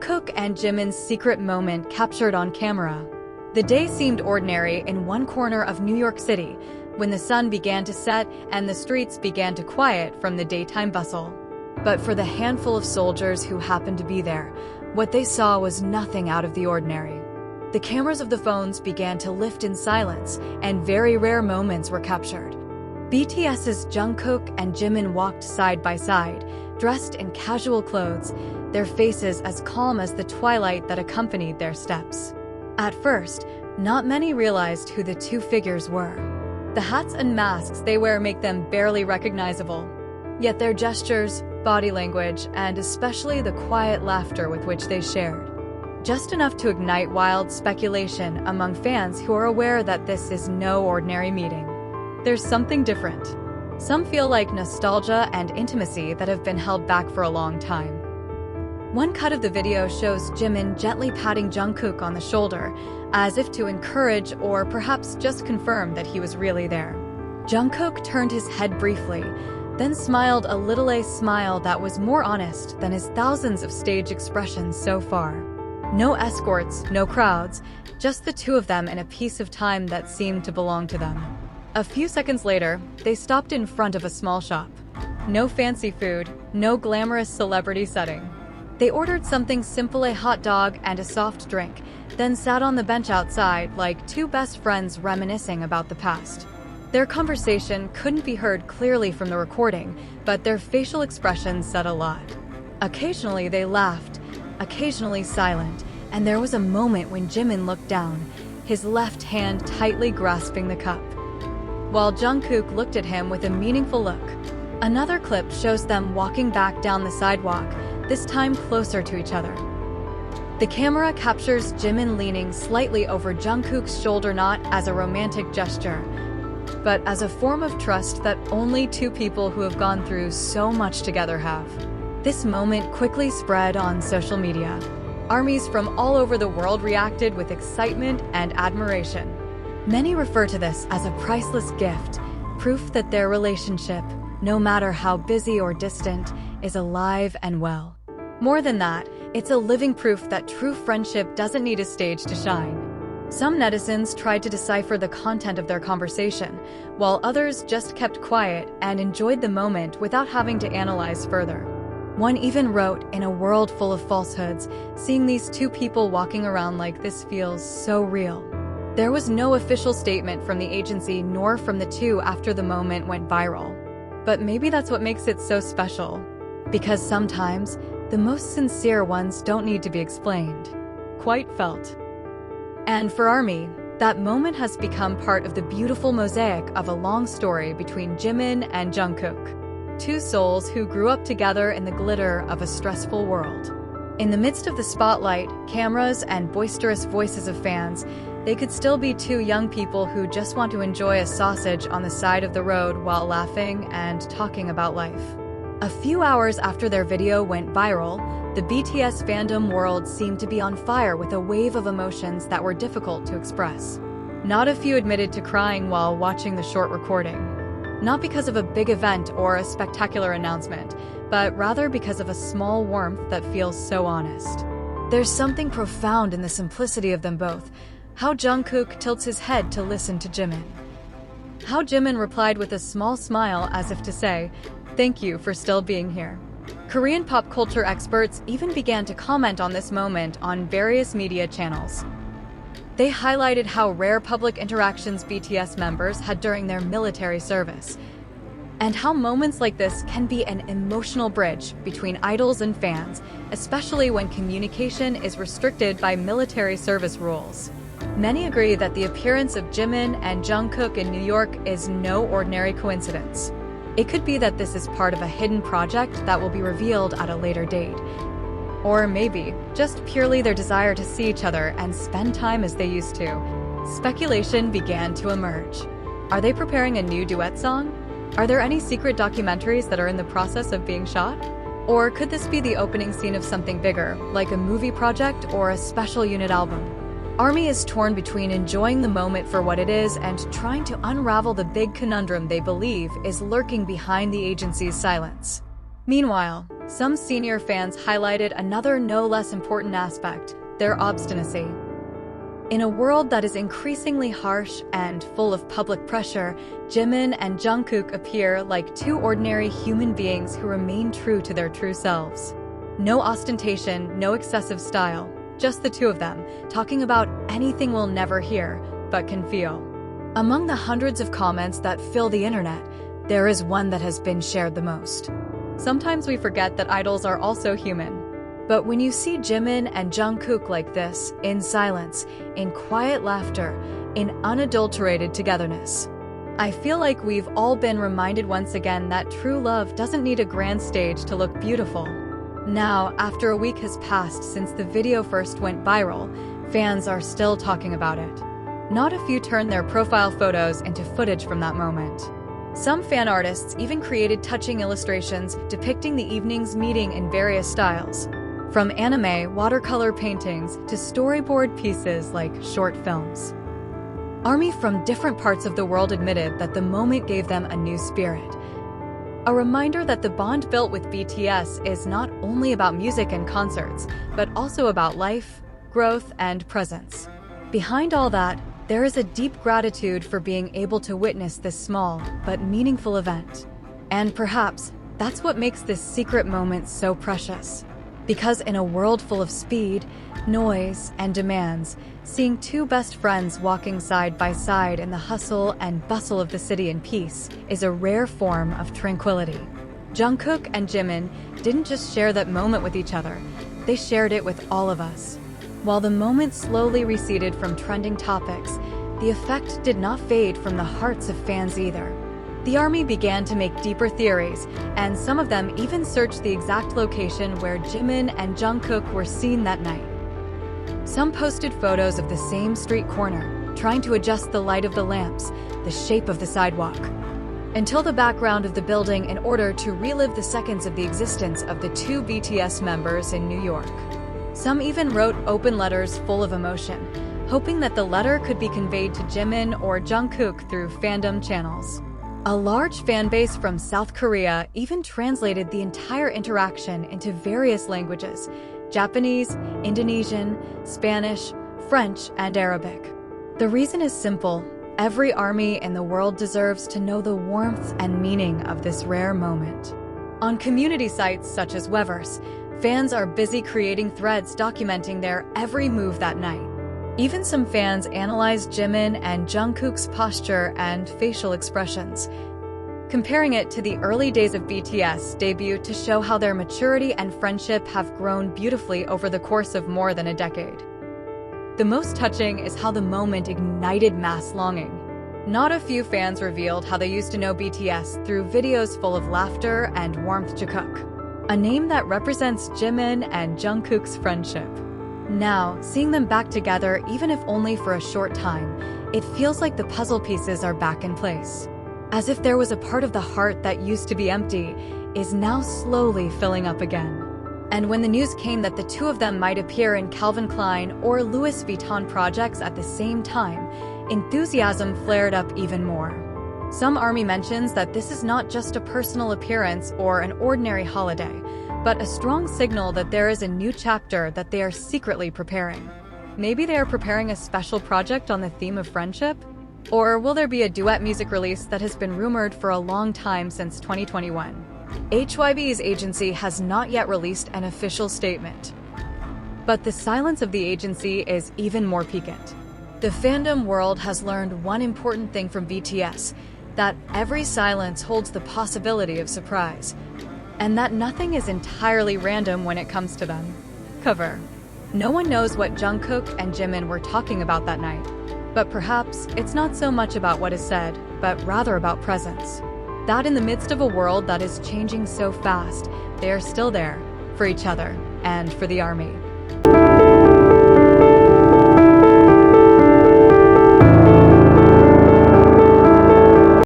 Jungkook and Jimin's secret moment captured on camera. The day seemed ordinary in one corner of New York City, when the sun began to set and the streets began to quiet from the daytime bustle. But for the handful of soldiers who happened to be there, what they saw was nothing out of the ordinary. The cameras of the phones began to lift in silence, and very rare moments were captured. BTS's Jungkook and Jimin walked side by side, dressed in casual clothes, their faces as calm as the twilight that accompanied their steps. At first, not many realized who the two figures were. The hats and masks they wear make them barely recognizable. Yet their gestures, body language, and especially the quiet laughter with which they shared, just enough to ignite wild speculation among fans who are aware that this is no ordinary meeting. There's something different. Some feel like nostalgia and intimacy that have been held back for a long time. One cut of the video shows Jimin gently patting Jungkook on the shoulder, as if to encourage or perhaps just confirm that he was really there. Jungkook turned his head briefly, then smiled a little smile that was more honest than his thousands of stage expressions so far. No escorts, no crowds, just the two of them in a piece of time that seemed to belong to them. A few seconds later, they stopped in front of a small shop. No fancy food, no glamorous celebrity setting. They ordered something simple, a hot dog and a soft drink, then sat on the bench outside like two best friends reminiscing about the past. Their conversation couldn't be heard clearly from the recording, but their facial expressions said a lot. Occasionally they laughed, occasionally silent, and there was a moment when Jimin looked down, his left hand tightly grasping the cup, while Jungkook looked at him with a meaningful look. Another clip shows them walking back down the sidewalk, this time closer to each other. The camera captures Jimin leaning slightly over Jungkook's shoulder, not as a romantic gesture, but as a form of trust that only two people who have gone through so much together have. This moment quickly spread on social media. Armies from all over the world reacted with excitement and admiration. Many refer to this as a priceless gift, proof that their relationship, no matter how busy or distant, is alive and well. More than that, it's a living proof that true friendship doesn't need a stage to shine. Some netizens tried to decipher the content of their conversation, while others just kept quiet and enjoyed the moment without having to analyze further. One even wrote, "In a world full of falsehoods, seeing these two people walking around like this feels so real." There was no official statement from the agency nor from the two after the moment went viral. But maybe that's what makes it so special. Because sometimes, the most sincere ones don't need to be explained. Quite felt. And for ARMY, that moment has become part of the beautiful mosaic of a long story between Jimin and Jungkook. Two souls who grew up together in the glitter of a stressful world. In the midst of the spotlight, cameras, and boisterous voices of fans, they could still be two young people who just want to enjoy a sausage on the side of the road while laughing and talking about life. A few hours after their video went viral, the BTS fandom world seemed to be on fire with a wave of emotions that were difficult to express. Not a few admitted to crying while watching the short recording. Not because of a big event or a spectacular announcement, but rather because of a small warmth that feels so honest. There's something profound in the simplicity of them both. How Jungkook tilts his head to listen to Jimin. How Jimin replied with a small smile as if to say, "Thank you for still being here." Korean pop culture experts even began to comment on this moment on various media channels. They highlighted how rare public interactions BTS members had during their military service, and how moments like this can be an emotional bridge between idols and fans, especially when communication is restricted by military service rules. Many agree that the appearance of Jimin and Jungkook in New York is no ordinary coincidence. It could be that this is part of a hidden project that will be revealed at a later date. Or maybe, just purely their desire to see each other and spend time as they used to. Speculation began to emerge. Are they preparing a new duet song? Are there any secret documentaries that are in the process of being shot? Or could this be the opening scene of something bigger, like a movie project or a special unit album? ARMY is torn between enjoying the moment for what it is and trying to unravel the big conundrum they believe is lurking behind the agency's silence. Meanwhile, Some senior fans highlighted another no less important aspect: their obstinacy. In a world that is increasingly harsh and full of public pressure, Jimin and Jungkook appear like two ordinary human beings who remain true to their true selves. No ostentation, no excessive style, just the two of them, talking about anything we'll never hear, but can feel. Among the hundreds of comments that fill the internet, there is one that has been shared the most. Sometimes we forget that idols are also human. But when you see Jimin and Jungkook like this, in silence, in quiet laughter, in unadulterated togetherness, I feel like we've all been reminded once again that true love doesn't need a grand stage to look beautiful. Now, after a week has passed since the video first went viral, fans are still talking about it. Not a few turned their profile photos into footage from that moment. Some fan artists even created touching illustrations depicting the evening's meeting in various styles. From anime, watercolor paintings, to storyboard pieces like short films. ARMY from different parts of the world admitted that the moment gave them a new spirit. A reminder that the bond built with BTS is not only about music and concerts, but also about life, growth, and presence. Behind all that, there is a deep gratitude for being able to witness this small but meaningful event. And perhaps that's what makes this secret moment so precious. Because in a world full of speed, noise, and demands, seeing two best friends walking side by side in the hustle and bustle of the city in peace is a rare form of tranquility. Jungkook and Jimin didn't just share that moment with each other, they shared it with all of us. While the moment slowly receded from trending topics, the effect did not fade from the hearts of fans either. The ARMY began to make deeper theories, and some of them even searched the exact location where Jimin and Jungkook were seen that night. Some posted photos of the same street corner, trying to adjust the light of the lamps, the shape of the sidewalk, until the background of the building in order to relive the seconds of the existence of the two BTS members in New York. Some even wrote open letters full of emotion, hoping that the letter could be conveyed to Jimin or Jungkook through fandom channels. A large fan base from South Korea even translated the entire interaction into various languages: Japanese, Indonesian, Spanish, French, and Arabic. The reason is simple: every ARMY in the world deserves to know the warmth and meaning of this rare moment. On community sites such as Weverse, fans are busy creating threads documenting their every move that night. Even some fans analyzed Jimin and Jungkook's posture and facial expressions, comparing it to the early days of BTS' debut to show how their maturity and friendship have grown beautifully over the course of more than a decade. The most touching is how the moment ignited mass longing. Not a few fans revealed how they used to know BTS through videos full of laughter and warmth. Jungkook, a name that represents Jimin and Jungkook's friendship. Now, seeing them back together, even if only for a short time, it feels like the puzzle pieces are back in place. As if there was a part of the heart that used to be empty, is now slowly filling up again. And when the news came that the two of them might appear in Calvin Klein or Louis Vuitton projects at the same time, enthusiasm flared up even more. Some ARMY mentions that this is not just a personal appearance or an ordinary holiday, but a strong signal that there is a new chapter that they are secretly preparing. Maybe they are preparing a special project on the theme of friendship? Or will there be a duet music release that has been rumored for a long time since 2021? HYB's agency has not yet released an official statement. But the silence of the agency is even more piquant. The fandom world has learned one important thing from BTS, that every silence holds the possibility of surprise, and that nothing is entirely random when it comes to them. Cover. No one knows what Jungkook and Jimin were talking about that night, but perhaps it's not so much about what is said, but rather about presence. That in the midst of a world that is changing so fast, they are still there, for each other, and for the ARMY.